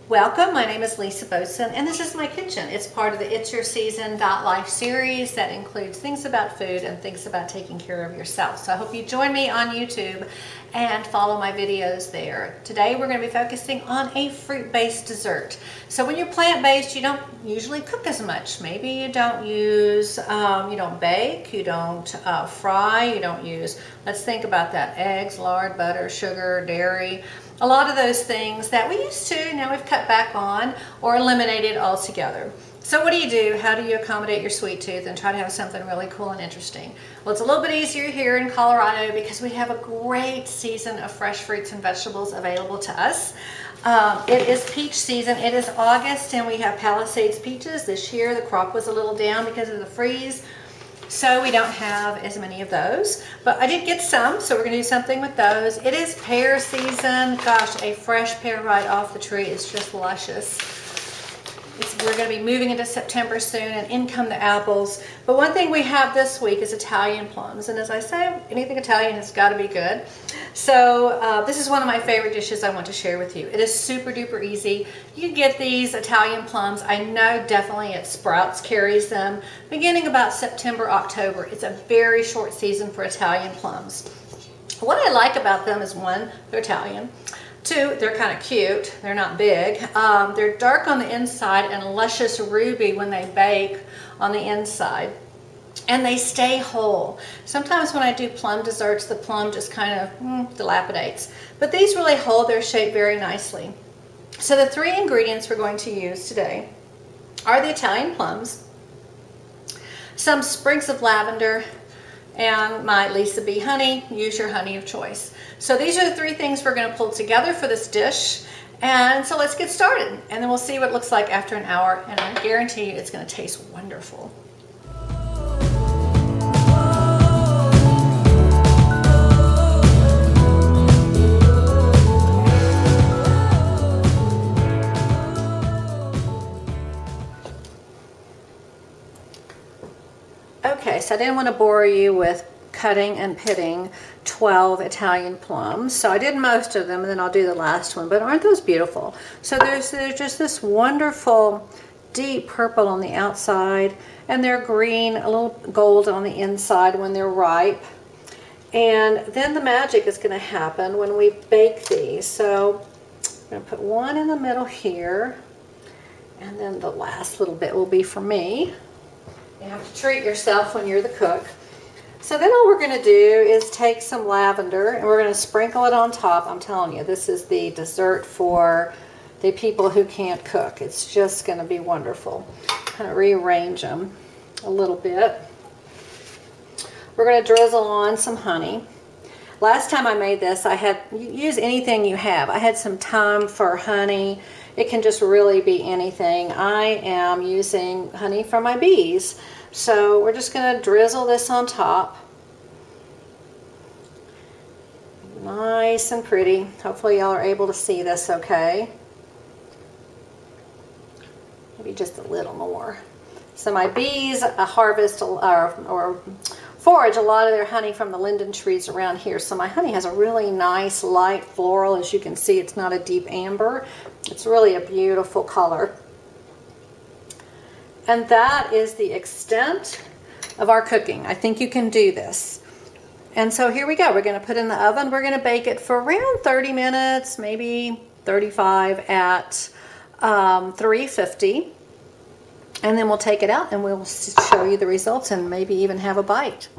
Welcome, my name is Lisa Boson and this is my kitchen. It's part of the It's Your Season Life series that includes things about food and things about taking care of yourself. So I hope you join me on YouTube and follow my videos there. Today we're going to be focusing on a fruit-based dessert. So when you're plant-based, you don't usually cook as much. Maybe you don't use, you don't bake, you don't fry, you don't use, let's think about that, eggs, lard, butter, sugar, dairy. A lot of those things that we used to, now we've cut back on or eliminated altogether. So what do? How do you accommodate your sweet tooth and try to have something really cool and interesting? Well, it's a little bit easier here in Colorado because we have a great season of fresh fruits and vegetables available to us. It is peach season. It is August and we have Palisades peaches. This year the crop was a little down because of the freeze. So we don't have as many of those, but I did get some, so we're going to do something with those. It is pear season. Gosh, a fresh pear right off the tree is just luscious. We're going to be moving into September soon, and in come the apples. But one thing we have this week is Italian plums, and as I say, anything Italian has got to be good. So this is one of my favorite dishes I want to share with you. It is super duper easy. You can get these Italian plums. I know definitely at Sprouts carries them beginning about September, October. It's a very short season for Italian plums. What I like about them is one, they're Italian. Two, they're kind of cute. They're not big. They're dark on the inside and luscious ruby when they bake on the inside. And they stay whole. Sometimes when I do plum desserts, the plum just kind of dilapidates. But these really hold their shape very nicely. So the three ingredients we're going to use today are the Italian plums, some sprigs of lavender, and my Lisa B honey. Use your honey of choice. So these are the three things we're going to pull together for this dish. And so let's get started. And then we'll see what it looks like after an hour. And I guarantee you it's going to taste wonderful. Okay, so I didn't want to bore you with cutting and pitting 12 Italian plums. So I did most of them and then I'll do the last one. But aren't those beautiful? So there's just this wonderful deep purple on the outside and they're green, a little gold on the inside when they're ripe. And then the magic is going to happen when we bake these. So I'm going to put one in the middle here and then the last little bit will be for me. You have to treat yourself when you're the cook. So then all we're going to do is take some lavender and we're going to sprinkle it on top. I'm telling you, this is the dessert for the people who can't cook. It's just going to be wonderful. Kind of rearrange them a little bit. We're going to drizzle on some honey. Last time I made this, use anything you have. I had some thyme for honey. It can just really be anything. I am using honey from my bees. So we're just going to drizzle this on top. Nice and pretty. Hopefully y'all are able to see this okay. Maybe just a little more. So my bees harvest or forage a lot of their honey from the linden trees around here. So my honey has a really nice light floral. As you can see, it's not a deep amber. It's really a beautiful color. And that is the extent of our cooking. I think you can do this. And so here we go. We're going to put in the oven. We're going to bake it for around 30 minutes, maybe 35 at 350. And then we'll take it out and we'll show you the results and maybe even have a bite.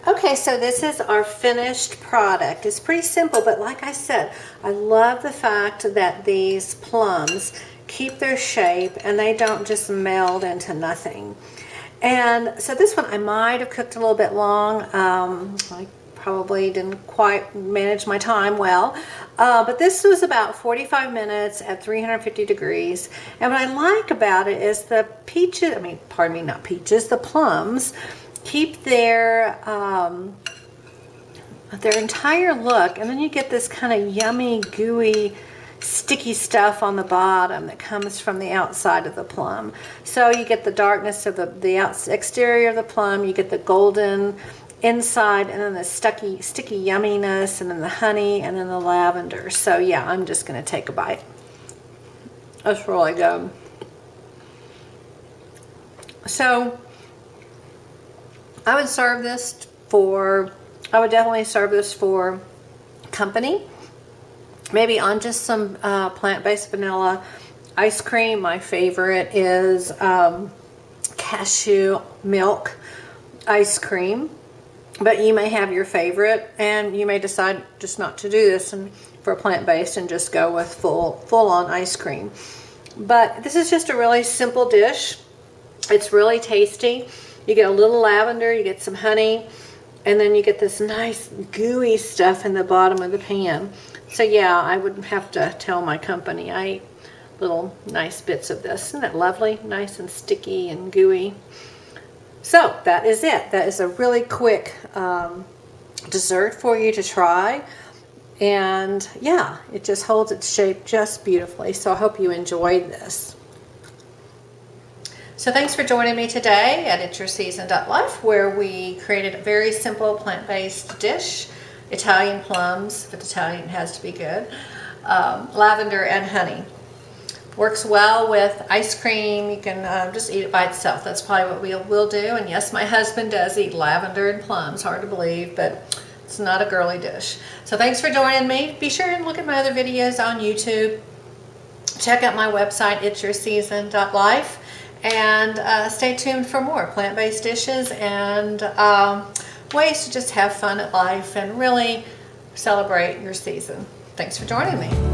Okay, so this is our finished product. It's pretty simple, but like I said, I love the fact that these plums keep their shape and they don't just meld into nothing. And so this one I might have cooked a little bit long. I probably didn't quite manage my time well, but this was about 45 minutes at 350 degrees. And what I like about it is the peaches, the plums keep their entire look, and then you get this kind of yummy, gooey, sticky stuff on the bottom that comes from the outside of the plum. So you get the darkness of the exterior of the plum, you get the golden inside, and then the sticky yumminess, and then the honey, and then the lavender. So yeah, I'm just going to take a bite. That's really good. So I would definitely serve this for company. Maybe on just some plant-based vanilla ice cream. My favorite is cashew milk ice cream. But you may have your favorite, and you may decide just not to do this for plant-based and just go with full-on ice cream. But this is just a really simple dish. It's really tasty. You get a little lavender, you get some honey, and then you get this nice gooey stuff in the bottom of the pan. So yeah, I would have to tell my company I ate little nice bits of this. Isn't that lovely? Nice and sticky and gooey. So that is it. That is a really quick dessert for you to try. And yeah, it just holds its shape just beautifully. So I hope you enjoyed this. So thanks for joining me today at itsyourseason.life, where we created a very simple plant-based dish, Italian plums, if it's Italian it has to be good, lavender and honey. Works well with ice cream. You can just eat it by itself. That's probably what we'll do. And yes, my husband does eat lavender and plums. Hard to believe, but it's not a girly dish. So thanks for joining me. Be sure and look at my other videos on YouTube. Check out my website, itsyourseason.life. And stay tuned for more plant-based dishes and ways to just have fun at life and really celebrate your season. Thanks for joining me.